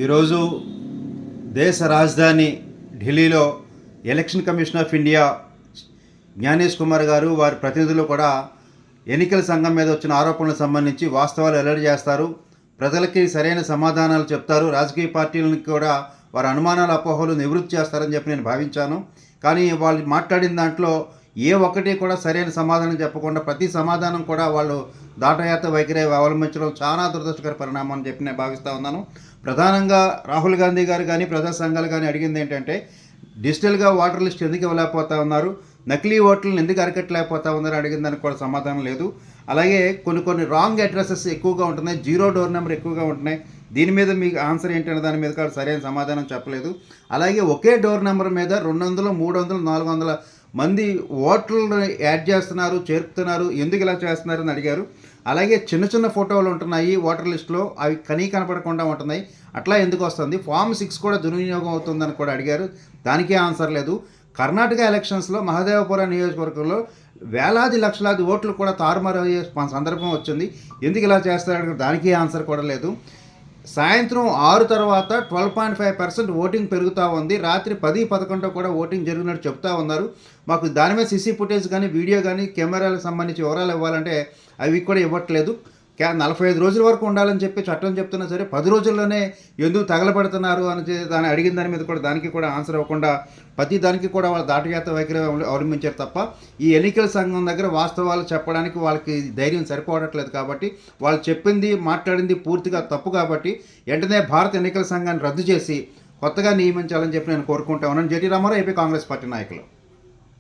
ఈరోజు దేశ రాజధాని ఢిల్లీలో election commission of India Gyanesh Kumar గారు వారి ప్రతినిధులు కూడా ఎన్నికల సంఘం మీద వచ్చిన ఆరోపణలకు సంబంధించి వాస్తవాలు వెల్లడి చేస్తారు. ప్రజలకి సరైన సమాధానాలు చెప్తారు. రాజకీయ పార్టీలను కూడా వారి అనుమానాల అపోహలు నివృత్తి చేస్తారని చెప్పి నేను భావించాను. కానీ వాళ్ళు మాట్లాడిన దాంట్లో ఏ ఒక్కటి కూడా సరైన సమాధానం చెప్పకుండా ప్రతి సమాధానం కూడా వాళ్ళు దాటయాత్ర వైఖరి అవలంబించడం చాలా దురదృష్టకర పరిణామం అని చెప్పి నేను భావిస్తూ ఉన్నాను. ప్రధానంగా రాహుల్ గాంధీ గారు కానీ ప్రజా సంఘాలు కానీ అడిగింది ఏంటంటే డిజిటల్గా ఓటర్ లిస్ట్ ఎందుకు ఇవ్వలేకపోతా ఉన్నారు, నకిలీ ఓట్లను ఎందుకు అరికట్టలేకపోతా ఉన్నారు అడిగిన దానికి కూడా సమాధానం లేదు. అలాగే కొన్ని రాంగ్ అడ్రసెస్ ఎక్కువగా ఉంటున్నాయి, 0 డోర్ నెంబర్ ఎక్కువగా ఉంటున్నాయి. దీని మీద మీకు ఆన్సర్ ఏంటనే దాని మీద కూడా సరైన సమాధానం చెప్పలేదు. అలాగే ఒకే డోర్ నెంబర్ మీద 200, 300, 400 మంది ఓట్లను యాడ్ చేస్తున్నారు, చేర్పుతున్నారు, ఎందుకు ఇలా చేస్తున్నారని అడిగారు. అలాగే చిన్న ఫోటోలు ఉంటున్నాయి ఓటర్ లిస్టులో, అవి కనపడకుండా ఉంటున్నాయి, అట్లా ఎందుకు వస్తుంది? ఫామ్ 6 కూడా దుర్వినియోగం అవుతుందని కూడా అడిగారు. దానికే ఆన్సర్ లేదు. కర్ణాటక ఎలక్షన్స్లో మహదేవపురం నియోజకవర్గంలో వేలాది లక్షలాది ఓట్లు కూడా తారుమారు అయ్యే సందర్భం వచ్చింది. ఎందుకు ఇలా చేస్తాడు? దానికి ఆన్సర్ కూడా లేదు. సాయంత్రం 6 తర్వాత 12.5% ఓటింగ్ పెరుగుతూ ఉంది. రాత్రి 10, 11 కూడా ఓటింగ్ జరిగినట్టు చెప్తా ఉన్నారు. మాకు దాని మీద సీసీ ఫుటేజ్ కానీ వీడియో కానీ కెమెరాలకు సంబంధించి వివరాలు ఇవ్వాలంటే అవి కూడా ఇవ్వట్లేదు. 45 రోజుల వరకు ఉండాలని చెప్పి చట్టం చెప్తున్నా సరే 10 రోజుల్లోనే ఎందుకు తగలబెడుతున్నారు అని దాన్ని అడిగిన దాని మీద కూడా దానికి కూడా ఆన్సర్ ఇవ్వకుండా ప్రతి దానికి కూడా వాళ్ళ దాటయాత్ర వైఖరి అవలంబించారు తప్ప ఈ ఎన్నికల సంఘం దగ్గర వాస్తవాలు చెప్పడానికి వాళ్ళకి ధైర్యం సరిపోవట్లేదు. కాబట్టి వాళ్ళు చెప్పింది మాట్లాడింది పూర్తిగా తప్పు. కాబట్టి వెంటనే భారత ఎన్నికల సంఘాన్ని రద్దు చేసి కొత్తగా నియమించాలని చెప్పి నేను కోరుకుంటా ఉన్నాను. జెటి రామారావు, ఏపీ కాంగ్రెస్ పార్టీ నాయకులు.